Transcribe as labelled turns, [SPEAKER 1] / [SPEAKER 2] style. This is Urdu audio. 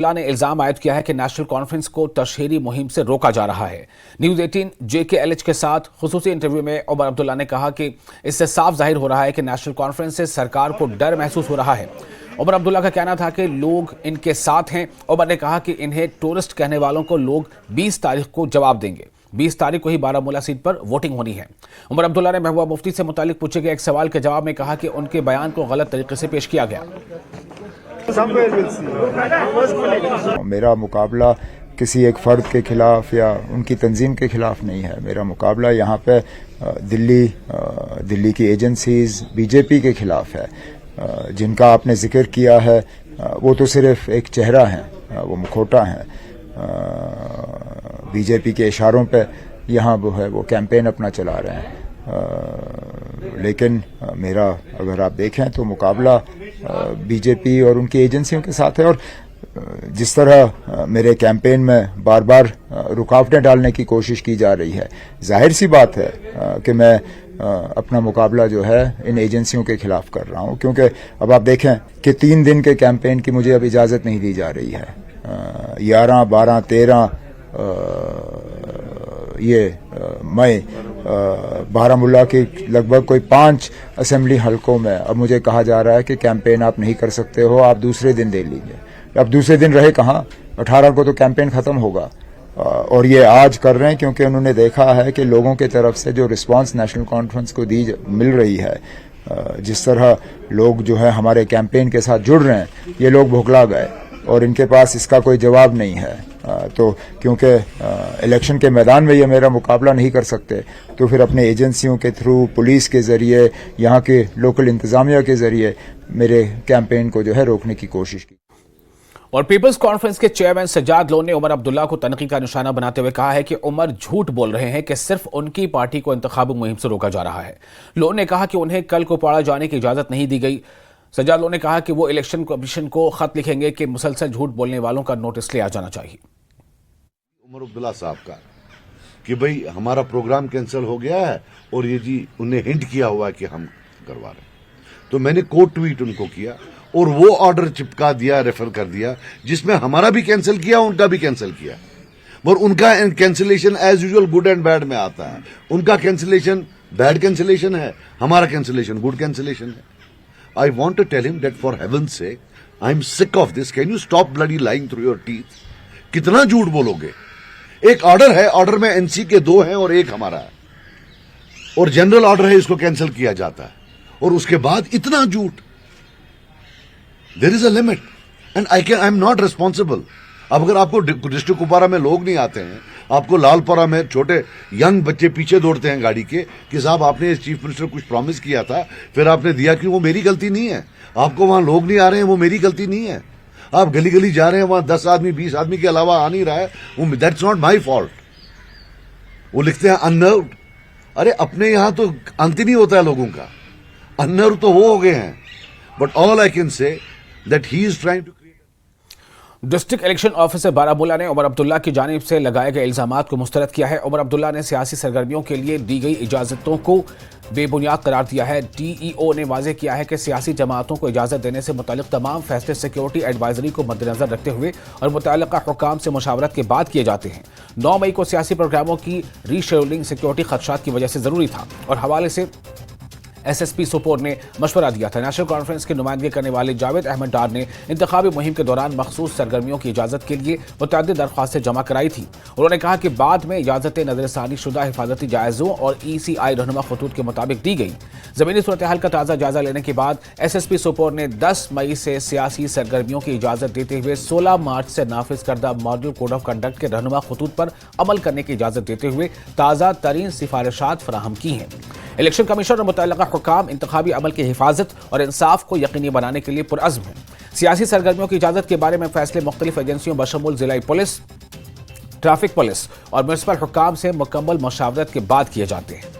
[SPEAKER 1] اللہ نے الزام عائد کیا ہے کہ نیشنل کانفرنس کو تشہیری مہم سے روکا جا رہا ہے۔ نیوز 18 JKLH کے ساتھ خصوصی انٹرویو میں عمر عبداللہ نے کہا کہ اس سے صاف ظاہر ہو رہا ہے کہ نیشنل کانفرنس سے سرکار کو ڈر محسوس ہو رہا ہے۔ عمر عبداللہ کا کہنا تھا کہ لوگ ان کے ساتھ ہیں۔ عمر نے کہا کہ انہیں ٹورسٹ کہنے والوں کو لوگ 20 تاریخ کو جواب دیں گے۔ 20 تاریخ کو ہی بارہمولہ سیٹ پر ووٹنگ ہونی ہے۔ عمر عبداللہ نے محبوبہ مفتی سے متعلق پوچھے گئے ایک سوال کے جواب میں کہا کہ ان کے بیان کو غلط طریقے سے پیش کیا گیا۔
[SPEAKER 2] میرا مقابلہ کسی ایک فرد کے خلاف یا ان کی تنظیم کے خلاف نہیں ہے۔ میرا مقابلہ یہاں پہ دلی کی ایجنسیز BJP کے خلاف ہے۔ جن کا آپ نے ذکر کیا ہے وہ تو صرف ایک چہرہ ہیں، وہ مکھوٹا ہیں۔ BJP کے اشاروں پہ یہاں وہ کیمپین اپنا چلا رہے ہیں۔ لیکن میرا اگر آپ دیکھیں تو مقابلہ BJP اور ان کی ایجنسیوں کے ساتھ ہے، اور جس طرح میرے کیمپین میں بار بار رکاوٹیں ڈالنے کی کوشش کی جا رہی ہے، ظاہر سی بات ہے کہ میں اپنا مقابلہ جو ہے ان ایجنسیوں کے خلاف کر رہا ہوں، کیونکہ اب آپ دیکھیں کہ 3 دن کے کیمپین کی مجھے اب اجازت نہیں دی جا رہی ہے۔ 11، 12، 13 یہ مئی بارہمولہ کی لگ بھگ کوئی 5 اسمبلی حلقوں میں اب مجھے کہا جا رہا ہے کہ کیمپین آپ نہیں کر سکتے ہو، آپ دوسرے دن دے لیجیے۔ اب دوسرے دن رہے کہاں؟ 18 کو تو کیمپین ختم ہوگا، اور یہ آج کر رہے ہیں کیونکہ انہوں نے دیکھا ہے کہ لوگوں کی طرف سے جو رسپانس نیشنل کانفرنس کو مل رہی ہے، جس طرح لوگ جو ہے ہمارے کیمپین کے ساتھ جڑ رہے ہیں، یہ لوگ بھوکلا گئے اور ان کے پاس اس کا کوئی جواب نہیں ہے۔ تو کیونکہ الیکشن کے میدان میں یہ میرا مقابلہ نہیں کر سکتے، تو پھر اپنے ایجنسیوں کے تھرو، پولیس کے ذریعے، یہاں کے لوکل انتظامیہ کے ذریعے میرے کیمپین کو جو ہے روکنے کی کوشش کی۔
[SPEAKER 1] اور پیپلز کانفرنس کے چیئرمین سجاد لون نے عمر عبداللہ کو تنقید کا نشانہ بناتے ہوئے کہا ہے کہ عمر جھوٹ بول رہے ہیں کہ صرف ان کی پارٹی کو انتخابی مہم سے روکا جا رہا ہے۔ لون نے کہا کہ انہیں کل کو پاڑا جانے کی اجازت نہیں دی گئی۔ سجاد لون نے کہا کہ وہ الیکشن کمیشن کو خط لکھیں گے کہ مسلسل جھوٹ بولنے والوں کا نوٹس لیا جانا چاہیے۔
[SPEAKER 3] عمر عبداللہ صاحب کا کہ بھئی ہمارا پروگرام کینسل ہو گیا ہے اور یہ جی انہیں ہنٹ کیا ہوا ہے کہ ہم کروا رہے ہیں، تو میں نے کوٹ ٹویٹ ان کو کیا اور وہ آرڈر چپکا دیا، ریفر کر دیا، جس میں ہمارا بھی کینسل کیا، ان کا بھی کینسل کیا، اور ان کا cancellation as usual good and bad میں آتا ہے۔ ان کا کینسلیشن بیڈ کینسلیشن ہے، ہمارا کینسلیشن گڈ کینسلیشن ہے۔ I want to tell him that for heaven's sake, I'm sick of this. Can you stop bloody lying through your teeth? کتنا جھوٹ بولو گے؟ ایک آرڈر ہے، آرڈر میں NC کے 2 ہیں اور ایک ہمارا ہے، اور جنرل آرڈر ہے، اس کو کینسل کیا جاتا ہے، اور اس کے بعد اتنا جھوٹ۔ There is a limit and I'm not responsible. اب اگر آپ کو ڈسٹرکٹ کپوارہ میں لوگ نہیں آتے ہیں، آپ کو لال پورہ میں چھوٹے ینگ بچے پیچھے دوڑتے ہیں گاڑی کے کہ صاحب آپ نے چیف منسٹر کچھ پرومس کیا تھا، پھر آپ نے دیا کہ وہ میری غلطی نہیں ہے۔ آپ کو وہاں لوگ نہیں آ رہے ہیں، وہ میری غلطی نہیں ہے۔ آپ گلی گلی جا رہے ہیں، وہاں 10 آدمی 20 آدمی کے علاوہ آ نہیں رہا ہے، وہ دیٹس ناٹ مائی فالٹ۔ وہ لکھتے ہیں اننروڈ۔ ارے اپنے یہاں تو انت نہیں ہوتا ہے لوگوں کا، اننروڈ تو وہ ہو گئے ہیں۔ But all I can say that he is trying to
[SPEAKER 1] district election officer Baramulla نے عمر عبداللہ کی جانب سے لگائے گئے الزامات کو مسترد کیا ہے۔ عمر عبداللہ نے سیاسی سرگرمیوں کے لیے دی گئی اجازتوں کو بے بنیاد قرار دیا ہے۔ DEO نے واضح کیا ہے کہ سیاسی جماعتوں کو اجازت دینے سے متعلق تمام فیصلے سیکیورٹی ایڈوائزری کو مد نظر رکھتے ہوئے اور متعلقہ حکام سے مشاورت کے بعد کیے جاتے ہیں۔ 9 مئی کو سیاسی پروگراموں کی ری شیڈولنگ سیکیورٹی خدشات کی وجہ سے ضروری تھا، اور حوالے سے SSP سوپور نے مشورہ دیا تھا۔ نیشنل کانفرنس کی نمائندگی کرنے والے جاوید احمد ڈار نے انتخابی مہم کے دوران مخصوص سرگرمیوں کی اجازت کے لیے متعدد درخواستیں جمع کرائی تھی۔ انہوں نے کہا کہ بعد میں اجازتیں نظر ثانی شدہ حفاظتی جائزوں اور ECI رہنما خطوط کے مطابق دی گئی۔ زمینی صورتحال کا تازہ جائزہ لینے کے بعد SSP سوپور نے 10 مئی سے سیاسی سرگرمیوں کی اجازت دیتے ہوئے 16 مارچ سے نافذ کردہ ماڈل کوڈ آف کنڈکٹ کے رہنما خطوط پر عمل کرنے کی اجازت دیتے ہوئے تازہ ترین سفارشات فراہم کی ہیں۔ الیکشن کمیشن اور متعلقہ حکام انتخابی عمل کی حفاظت اور انصاف کو یقینی بنانے کے لیے پرعزم ہیں۔ سیاسی سرگرمیوں کی اجازت کے بارے میں فیصلے مختلف ایجنسیوں بشمول ضلعی پولیس، ٹریفک پولیس اور میونسپل حکام سے مکمل مشاورت کے بعد کیے جاتے ہیں۔